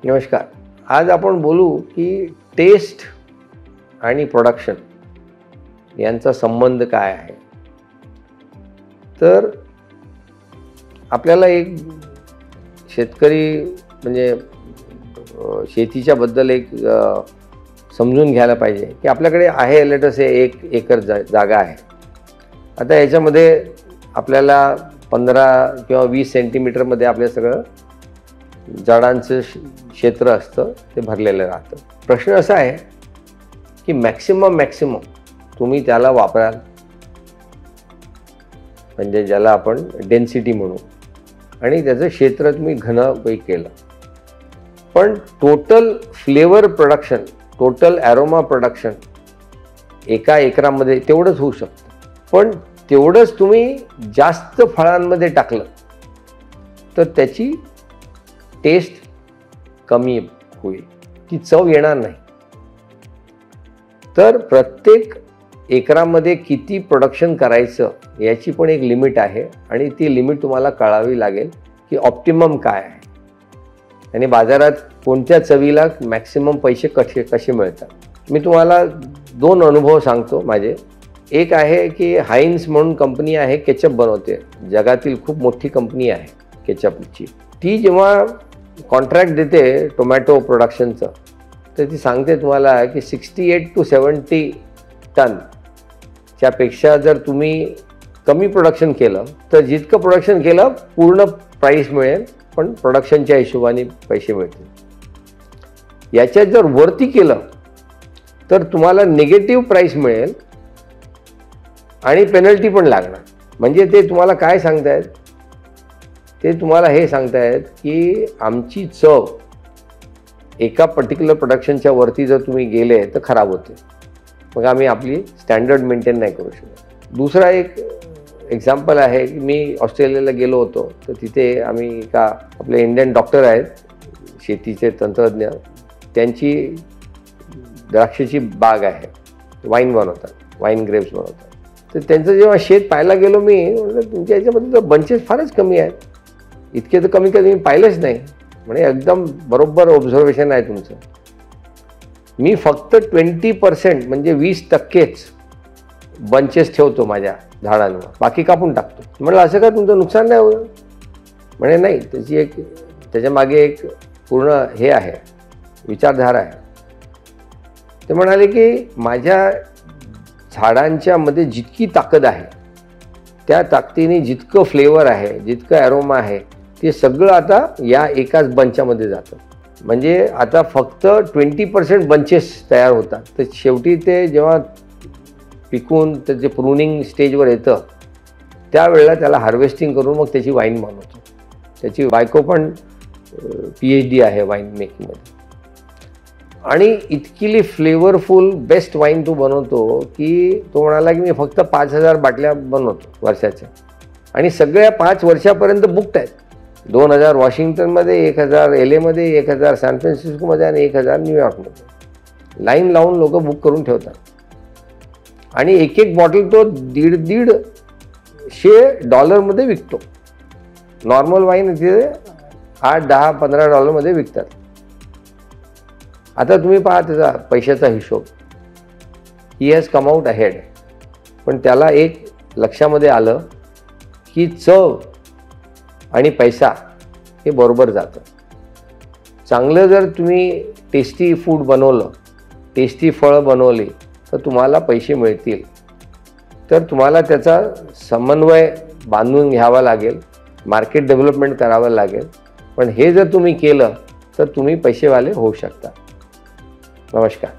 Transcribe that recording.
नमस्कार. आज आपण बोलू की टेस्ट आणि प्रोडक्शन यांचा संबंध काय आहे. तर आपल्याला एक शेतकरी म्हणजे शेतीच्या बद्दल एक समजून घ्यायला पाहिजे की आपल्याकडे आहे लेटस 1 एकर जागा आहे. आता याच्यामध्ये आपल्याला 15 किंवा 20 सेंटीमीटरमध्ये आपल्या सगळं झाडांचं क्षेत्र असतं ते भरलेलं राहतं. प्रश्न असा आहे की मॅक्सिमम तुम्ही त्याला वापराल, म्हणजे ज्याला आपण डेन्सिटी म्हणू, आणि त्याचं क्षेत्र तुम्ही घनपैकी केलं, पण total flavour production, total aroma production एका एकरामध्ये तेवढंच होऊ शकतं. पण तेवढंच तुम्ही जास्त फळांमध्ये टाकलं तर त्याची टेस्ट कमी होईल, ती चव येणार नाही. तर प्रत्येक एकरामध्ये किती प्रोडक्शन करायचं याची पण एक लिमिट आहे, आणि ती लिमिट तुम्हाला कळावी लागेल की ऑप्टिमम काय आहे आणि बाजारात कोणत्या चवीला मॅक्सिमम पैसे कसे मिळतात. मी तुम्हाला 2 अनुभव सांगतो माझे. एक आहे की हाइन्स म्हणून कंपनी आहे, केचप बनवते, जगातील खूप मोठी कंपनी आहे केचपची. ती जेव्हा कॉन्ट्रॅक्ट देते टोमॅटो प्रोडक्शनचं, तर ती सांगते तुम्हाला की 68 to 70 टनच्यापेक्षा जर तुम्ही कमी प्रोडक्शन केलं तर जितकं प्रोडक्शन केलं पूर्ण प्राईस मिळेल, पण प्रोडक्शनच्या हिशोबाने पैसे मिळतील. याच्यात जर वरती केलं तर तुम्हाला निगेटिव्ह प्राईस मिळेल आणि पेनल्टी पण लागणार. म्हणजे ते तुम्हाला काय सांगतायत, ते तुम्हाला हे सांगतायत की आमची चव एका पर्टिक्युलर प्रोडक्शनच्या वरती जर तुम्ही गेले तर खराब होते, मग आम्ही आपली स्टँडर्ड मेंटेन नाही करू शकत. दुसरा एक एक्झाम्पल आहे की मी ऑस्ट्रेलियाला गेलो होतो, तर तिथे आम्ही एका आपले इंडियन डॉक्टर आहेत, शेतीचे तंत्रज्ञ, त्यांची द्राक्षाची बाग आहे, वाईन बनवतात, वाईन ग्रेप्स बनवतात. तर त्यांचं जेव्हा शेत पाहायला गेलो मी, म्हटलं तुमच्या याच्यामध्ये तर बंचेस फारच कमी आहेत, इतके तर कमी कधी मी पाहिलेच नाही. म्हणजे एकदम बरोबर ऑब्झर्वेशन आहे तुमचं. मी फक्त 20% म्हणजे 20%च बंचेस ठेवतो माझ्या झाडांवर, बाकी कापून टाकतो. म्हटलं असं का, तुमचं नुकसान नाही होतं? म्हणे नाही, त्याच्या मागे एक पूर्ण हे आहे, विचारधारा आहे. ते म्हणाले की माझ्या झाडांच्या मध्ये जितकी ताकद आहे, त्या ताकदीने जितकं फ्लेवर आहे, जितकं ॲरोमा आहे, ते सगळं आता या एकाच बंचामध्ये जातं. म्हणजे आता फक्त 20% बंचेस तयार होतात. तर शेवटी ते जेव्हा पिकून त्याचे प्रूनिंग स्टेजवर येतं, त्यावेळेला त्याला हार्वेस्टिंग करून मग त्याची वाईन बनवतो. त्याची बायको पण PhD आहे वाईन मेकिंगमध्ये, आणि इतकीली फ्लेवरफुल बेस्ट वाईन तो बनवतो की तो म्हणाला की मी फक्त 5000 बाटल्या बनवतो वर्षाच्या, आणि सगळ्या 5 वर्षापर्यंत बुकड आहेत. 2000 वॉशिंग्टनमध्ये, 1000 LA मध्ये, 1000 सॅन फ्रान्सिस्कोमध्ये आणि 1000 न्यूयॉर्कमध्ये. लाईन लावून लोक बुक करून ठेवतात, आणि एक बॉटल तो $150-$100 विकतो. नॉर्मल वाईन इथे $8, $10, $15 विकतात. आता तुम्ही पहा त्याचा पैशाचा हिशोब. He has come out ahead. पण त्याला एक लक्षामध्ये आलं की चव आणि पैसा हे बरोबर जातं. चांगलं जर तुम्ही टेस्टी फूड बनवलं, टेस्टी फळं बनवली, तर तुम्हाला पैसे मिळतील. तर तुम्हाला त्याचा समन्वय बांधून घ्यावा लागेल, मार्केट डेव्हलपमेंट करावं लागेल. पण हे जर तुम्ही केलं तर तुम्ही पैसेवाले होऊ शकता. नमस्कार.